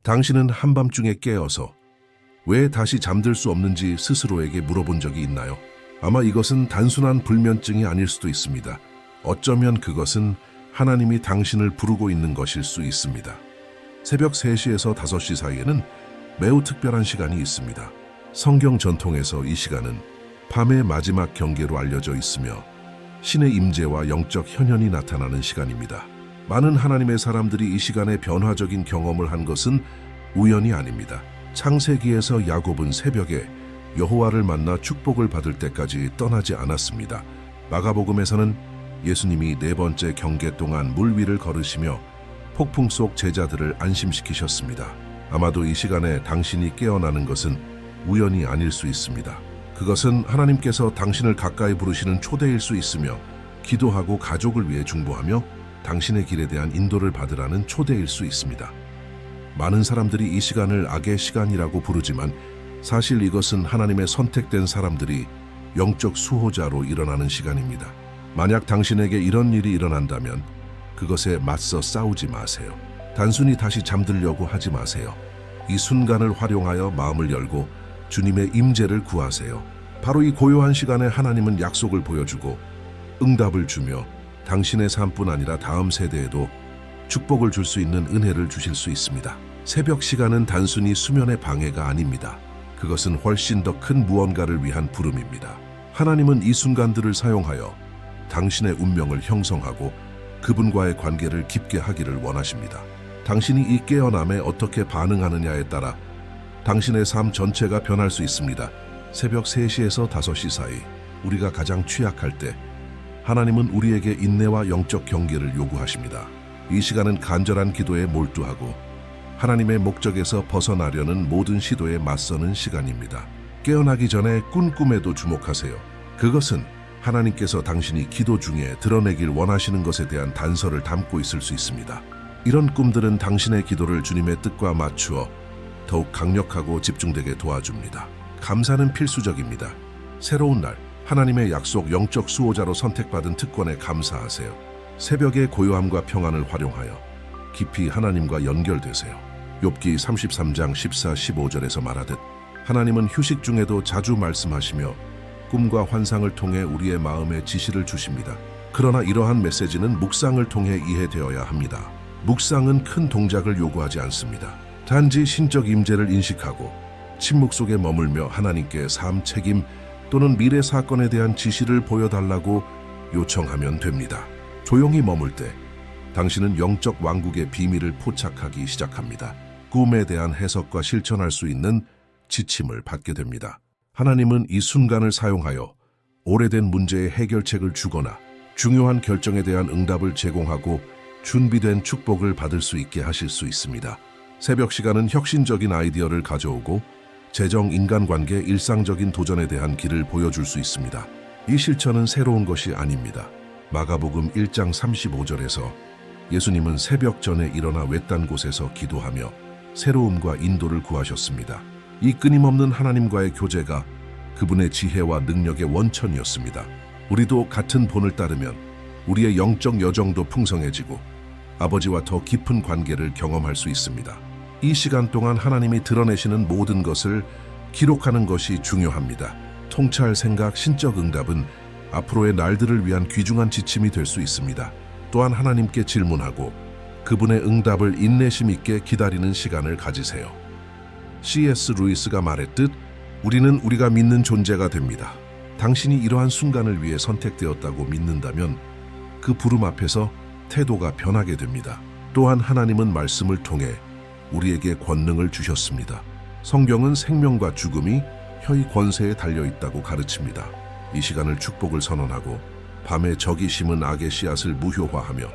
당신은 한밤중에 깨어서 왜 다시 잠들 수 없는지 스스로에게 물어본 적이 있나요? 아마 이것은 단순한 불면증이 아닐 수도 있습니다. 어쩌면 그것은 하나님이 당신을 부르고 있는 것일 수 있습니다. 새벽 3시에서 5시 사이에는 매우 특별한 시간이 있습니다. 성경 전통에서 이 시간은 밤의 마지막 경계로 알려져 있으며 신의 임재와 영적 현현이 나타나는 시간입니다. 많은 하나님의 사람들이 이 시간에 변화적인 경험을 한 것은 우연이 아닙니다. 창세기에서 야곱은 새벽에 여호와를 만나 축복을 받을 때까지 떠나지 않았습니다. 마가복음에서는 예수님이 4번째 경계 동안 물 위를 걸으시며 폭풍 속 제자들을 안심시키셨습니다. 아마도 이 시간에 당신이 깨어나는 것은 우연이 아닐 수 있습니다. 그것은 하나님께서 당신을 가까이 부르시는 초대일 수 있으며 기도하고 가족을 위해 중보하며 당신의 길에 대한 인도를 받으라는 초대일 수 있습니다. 많은 사람들이 이 시간을 악의 시간이라고 부르지만 사실 이것은 하나님의 선택된 사람들이 영적 수호자로 일어나는 시간입니다. 만약 당신에게 이런 일이 일어난다면 그것에 맞서 싸우지 마세요. 단순히 다시 잠들려고 하지 마세요. 이 순간을 활용하여 마음을 열고 주님의 임재를 구하세요. 바로 이 고요한 시간에 하나님은 약속을 보여주고 응답을 주며 당신의 삶뿐 아니라 다음 세대에도 축복을 줄 수 있는 은혜를 주실 수 있습니다. 새벽 시간은 단순히 수면의 방해가 아닙니다. 그것은 훨씬 더 큰 무언가를 위한 부름입니다. 하나님은 이 순간들을 사용하여 당신의 운명을 형성하고 그분과의 관계를 깊게 하기를 원하십니다. 당신이 이 깨어남에 어떻게 반응하느냐에 따라 당신의 삶 전체가 변할 수 있습니다. 새벽 3시에서 5시 사이 우리가 가장 취약할 때 하나님은 우리에게 인내와 영적 경계를 요구하십니다. 이 시간은 간절한 기도에 몰두하고 하나님의 목적에서 벗어나려는 모든 시도에 맞서는 시간입니다. 깨어나기 전에 꾼 꿈에도 주목하세요. 그것은 하나님께서 당신이 기도 중에 드러내길 원하시는 것에 대한 단서를 담고 있을 수 있습니다. 이런 꿈들은 당신의 기도를 주님의 뜻과 맞추어 더욱 강력하고 집중되게 도와줍니다. 감사는 필수적입니다. 새로운 날, 하나님의 약속 영적 수호자로 선택받은 특권에 감사하세요. 새벽의 고요함과 평안을 활용하여 깊이 하나님과 연결되세요. 욥기 33장 14, 15절에서 말하듯 하나님은 휴식 중에도 자주 말씀하시며 꿈과 환상을 통해 우리의 마음에 지시를 주십니다. 그러나 이러한 메시지는 묵상을 통해 이해되어야 합니다. 묵상은 큰 동작을 요구하지 않습니다. 단지 신적 임재를 인식하고 침묵 속에 머물며 하나님께 삶 책임 또는 미래 사건에 대한 지시를 보여달라고 요청하면 됩니다. 조용히 머물 때 당신은 영적 왕국의 비밀을 포착하기 시작합니다. 꿈에 대한 해석과 실천할 수 있는 지침을 받게 됩니다. 하나님은 이 순간을 사용하여 오래된 문제의 해결책을 주거나 중요한 결정에 대한 응답을 제공하고 준비된 축복을 받을 수 있게 하실 수 있습니다. 새벽 시간은 혁신적인 아이디어를 가져오고 재정, 인간관계, 일상적인 도전에 대한 길을 보여줄 수 있습니다. 이 실천은 새로운 것이 아닙니다. 마가복음 1장 35절에서 예수님은 새벽 전에 일어나 외딴 곳에서 기도하며 새로움과 인도를 구하셨습니다. 이 끊임없는 하나님과의 교제가 그분의 지혜와 능력의 원천이었습니다. 우리도 같은 본을 따르면 우리의 영적 여정도 풍성해지고 아버지와 더 깊은 관계를 경험할 수 있습니다. 이 시간 동안 하나님이 드러내시는 모든 것을 기록하는 것이 중요합니다. 통찰, 생각, 신적 응답은 앞으로의 날들을 위한 귀중한 지침이 될 수 있습니다. 또한 하나님께 질문하고 그분의 응답을 인내심 있게 기다리는 시간을 가지세요. C.S. 루이스가 말했듯 우리는 우리가 믿는 존재가 됩니다. 당신이 이러한 순간을 위해 선택되었다고 믿는다면 그 부름 앞에서 태도가 변하게 됩니다. 또한 하나님은 말씀을 통해 우리에게 권능을 주셨습니다. 성경은 생명과 죽음이 혀의 권세에 달려있다고 가르칩니다. 이 시간을 축복을 선언하고 밤에 적이 심은 악의 씨앗을 무효화하며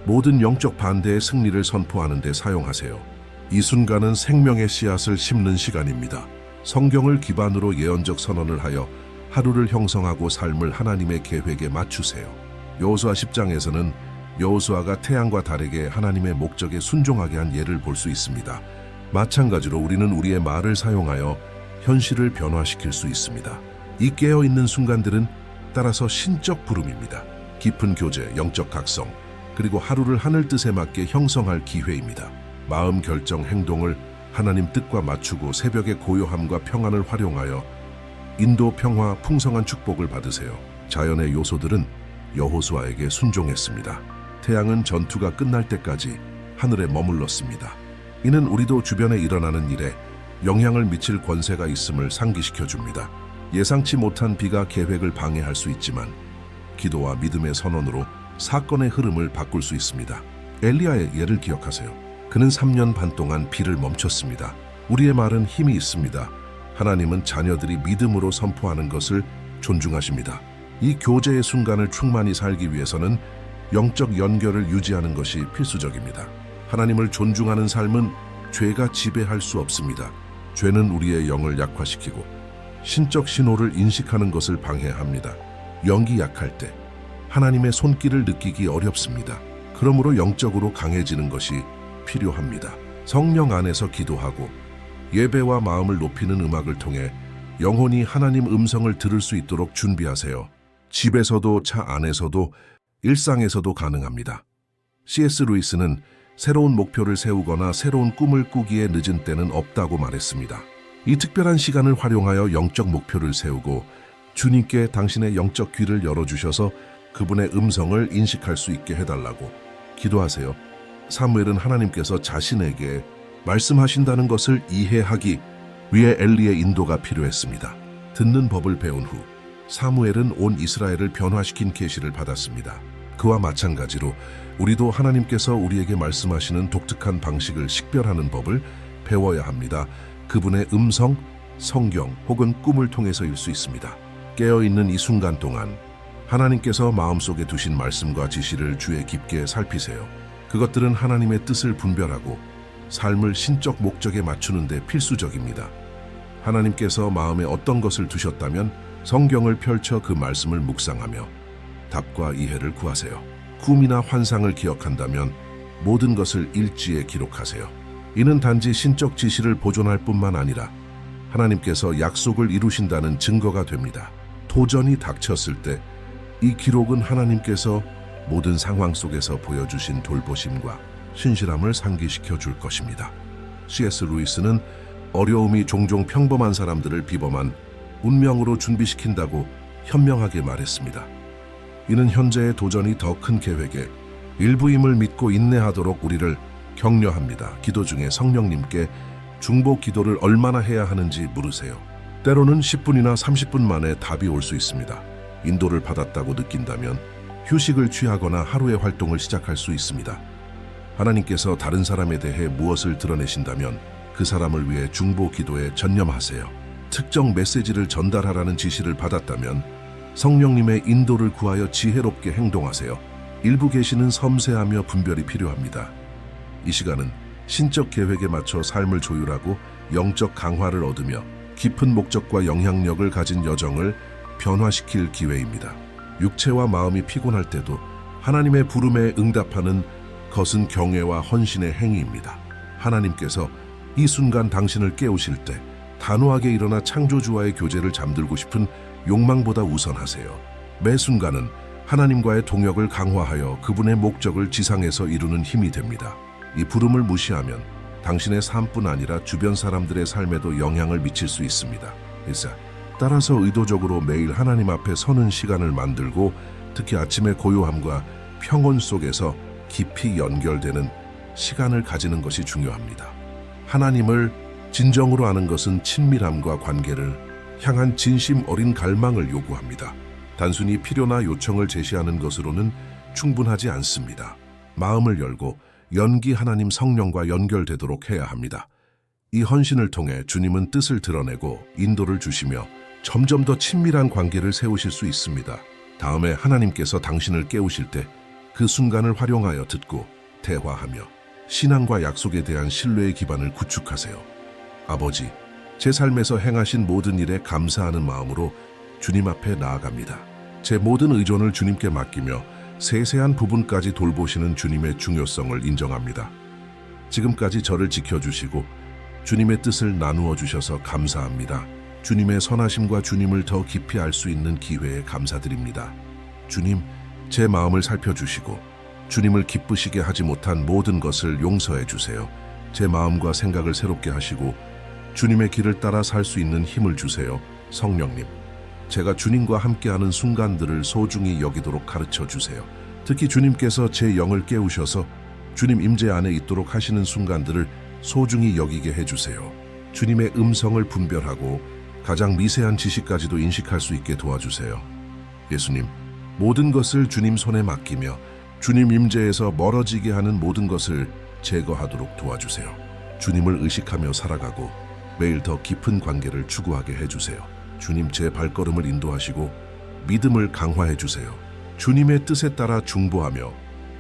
모든 영적 반대의 승리를 선포하는 데 사용하세요. 이 순간은 생명의 씨앗을 심는 시간입니다. 성경을 기반으로 예언적 선언을 하여 하루를 형성하고 삶을 하나님의 계획에 맞추세요. 여호수아 10장에서는 여호수아가 태양과 달에게 하나님의 목적에 순종하게 한 예를 볼 수 있습니다. 마찬가지로 우리는 우리의 말을 사용하여 현실을 변화시킬 수 있습니다. 이 깨어있는 순간들은 따라서 신적 부름입니다. 깊은 교제, 영적 각성, 그리고 하루를 하늘 뜻에 맞게 형성할 기회입니다. 마음, 결정, 행동을 하나님 뜻과 맞추고 새벽의 고요함과 평안을 활용하여 인도 평화 풍성한 축복을 받으세요. 자연의 요소들은 여호수아에게 순종했습니다. 태양은 전투가 끝날 때까지 하늘에 머물렀습니다. 이는 우리도 주변에 일어나는 일에 영향을 미칠 권세가 있음을 상기시켜 줍니다. 예상치 못한 비가 계획을 방해할 수 있지만 기도와 믿음의 선언으로 사건의 흐름을 바꿀 수 있습니다. 엘리야의 예를 기억하세요. 그는 3년 반 동안 비를 멈췄습니다. 우리의 말은 힘이 있습니다. 하나님은 자녀들이 믿음으로 선포하는 것을 존중하십니다. 이 교제의 순간을 충만히 살기 위해서는 영적 연결을 유지하는 것이 필수적입니다. 하나님을 존중하는 삶은 죄가 지배할 수 없습니다. 죄는 우리의 영을 약화시키고 신적 신호를 인식하는 것을 방해합니다. 영이 약할 때 하나님의 손길을 느끼기 어렵습니다. 그러므로 영적으로 강해지는 것이 필요합니다. 성령 안에서 기도하고 예배와 마음을 높이는 음악을 통해 영혼이 하나님 음성을 들을 수 있도록 준비하세요. 집에서도 차 안에서도 일상에서도 가능합니다. C.S. 루이스는 새로운 목표를 세우거나 새로운 꿈을 꾸기에 늦은 때는 없다고 말했습니다. 이 특별한 시간을 활용하여 영적 목표를 세우고 주님께 당신의 영적 귀를 열어주셔서 그분의 음성을 인식할 수 있게 해달라고 기도하세요. 사무엘은 하나님께서 자신에게 말씀하신다는 것을 이해하기 위해 엘리의 인도가 필요했습니다. 듣는 법을 배운 후 사무엘은 온 이스라엘을 변화시킨 계시를 받았습니다. 그와 마찬가지로 우리도 하나님께서 우리에게 말씀하시는 독특한 방식을 식별하는 법을 배워야 합니다. 그분의 음성, 성경 혹은 꿈을 통해서일 수 있습니다. 깨어있는 이 순간 동안 하나님께서 마음속에 두신 말씀과 지시를 주에 깊게 살피세요. 그것들은 하나님의 뜻을 분별하고 삶을 신적 목적에 맞추는 데 필수적입니다. 하나님께서 마음에 어떤 것을 두셨다면 성경을 펼쳐 그 말씀을 묵상하며 답과 이해를 구하세요. 꿈이나 환상을 기억한다면 모든 것을 일지에 기록하세요. 이는 단지 신적 지시를 보존할 뿐만 아니라 하나님께서 약속을 이루신다는 증거가 됩니다. 도전이 닥쳤을 때 이 기록은 하나님께서 모든 상황 속에서 보여주신 돌보심과 신실함을 상기시켜 줄 것입니다. C.S. 루이스는 어려움이 종종 평범한 사람들을 비범한 운명으로 준비시킨다고 현명하게 말했습니다. 이는 현재의 도전이 더 큰 계획의 일부임을 믿고 인내하도록 우리를 격려합니다. 기도 중에 성령님께 중보 기도를 얼마나 해야 하는지 물으세요. 때로는 10분이나 30분 만에 답이 올 수 있습니다. 인도를 받았다고 느낀다면 휴식을 취하거나 하루의 활동을 시작할 수 있습니다. 하나님께서 다른 사람에 대해 무엇을 드러내신다면 그 사람을 위해 중보 기도에 전념하세요. 특정 메시지를 전달하라는 지시를 받았다면 성령님의 인도를 구하여 지혜롭게 행동하세요. 일부 계시는 섬세하며 분별이 필요합니다. 이 시간은 신적 계획에 맞춰 삶을 조율하고 영적 강화를 얻으며 깊은 목적과 영향력을 가진 여정을 변화시킬 기회입니다. 육체와 마음이 피곤할 때도 하나님의 부름에 응답하는 것은 경외와 헌신의 행위입니다. 하나님께서 이 순간 당신을 깨우실 때 단호하게 일어나 창조주와의 교제를 잠들고 싶은 욕망보다 우선하세요. 매 순간은 하나님과의 동역을 강화하여 그분의 목적을 지상에서 이루는 힘이 됩니다. 이 부름을 무시하면 당신의 삶뿐 아니라 주변 사람들의 삶에도 영향을 미칠 수 있습니다. 따라서 의도적으로 매일 하나님 앞에 서는 시간을 만들고 특히 아침의 고요함과 평온 속에서 깊이 연결되는 시간을 가지는 것이 중요합니다. 하나님을 진정으로 아는 것은 친밀함과 관계를 향한 진심 어린 갈망을 요구합니다. 단순히 필요나 요청을 제시하는 것으로는 충분하지 않습니다. 마음을 열고 연기 하나님 성령과 연결되도록 해야 합니다. 이 헌신을 통해 주님은 뜻을 드러내고 인도를 주시며 점점 더 친밀한 관계를 세우실 수 있습니다. 다음에 하나님께서 당신을 깨우실 때 그 순간을 활용하여 듣고 대화하며 신앙과 약속에 대한 신뢰의 기반을 구축하세요. 아버지, 제 삶에서 행하신 모든 일에 감사하는 마음으로 주님 앞에 나아갑니다. 제 모든 의존을 주님께 맡기며 세세한 부분까지 돌보시는 주님의 중요성을 인정합니다. 지금까지 저를 지켜주시고 주님의 뜻을 나누어 주셔서 감사합니다. 주님의 선하심과 주님을 더 깊이 알 수 있는 기회에 감사드립니다. 주님, 제 마음을 살펴주시고 주님을 기쁘시게 하지 못한 모든 것을 용서해 주세요. 제 마음과 생각을 새롭게 하시고 주님의 길을 따라 살 수 있는 힘을 주세요. 성령님, 제가 주님과 함께하는 순간들을 소중히 여기도록 가르쳐 주세요. 특히 주님께서 제 영을 깨우셔서 주님 임재 안에 있도록 하시는 순간들을 소중히 여기게 해주세요. 주님의 음성을 분별하고 가장 미세한 지식까지도 인식할 수 있게 도와주세요. 예수님, 모든 것을 주님 손에 맡기며 주님 임재에서 멀어지게 하는 모든 것을 제거하도록 도와주세요. 주님을 의식하며 살아가고 매일 더 깊은 관계를 추구하게 해주세요. 주님, 제 발걸음을 인도하시고 믿음을 강화해 주세요. 주님의 뜻에 따라 중보하며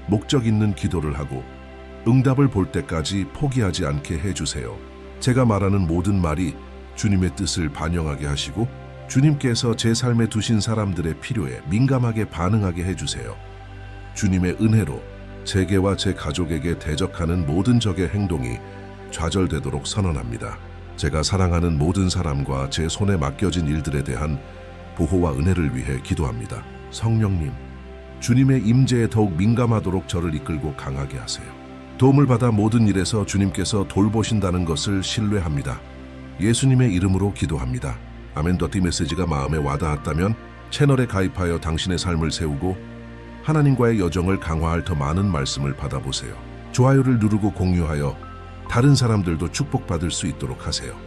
목적 있는 기도를 하고 응답을 볼 때까지 포기하지 않게 해주세요. 제가 말하는 모든 말이 주님의 뜻을 반영하게 하시고 주님께서 제 삶에 두신 사람들의 필요에 민감하게 반응하게 해주세요. 주님의 은혜로 제게와 제 가족에게 대적하는 모든 적의 행동이 좌절되도록 선언합니다. 제가 사랑하는 모든 사람과 제 손에 맡겨진 일들에 대한 보호와 은혜를 위해 기도합니다. 성령님, 주님의 임재에 더욱 민감하도록 저를 이끌고 강하게 하세요. 도움을 받아 모든 일에서 주님께서 돌보신다는 것을 신뢰합니다. 예수님의 이름으로 기도합니다. 아멘. 더티 메시지가 마음에 와닿았다면 채널에 가입하여 당신의 삶을 세우고 하나님과의 여정을 강화할 더 많은 말씀을 받아보세요. 좋아요를 누르고 공유하여 다른 사람들도 축복받을 수 있도록 하세요.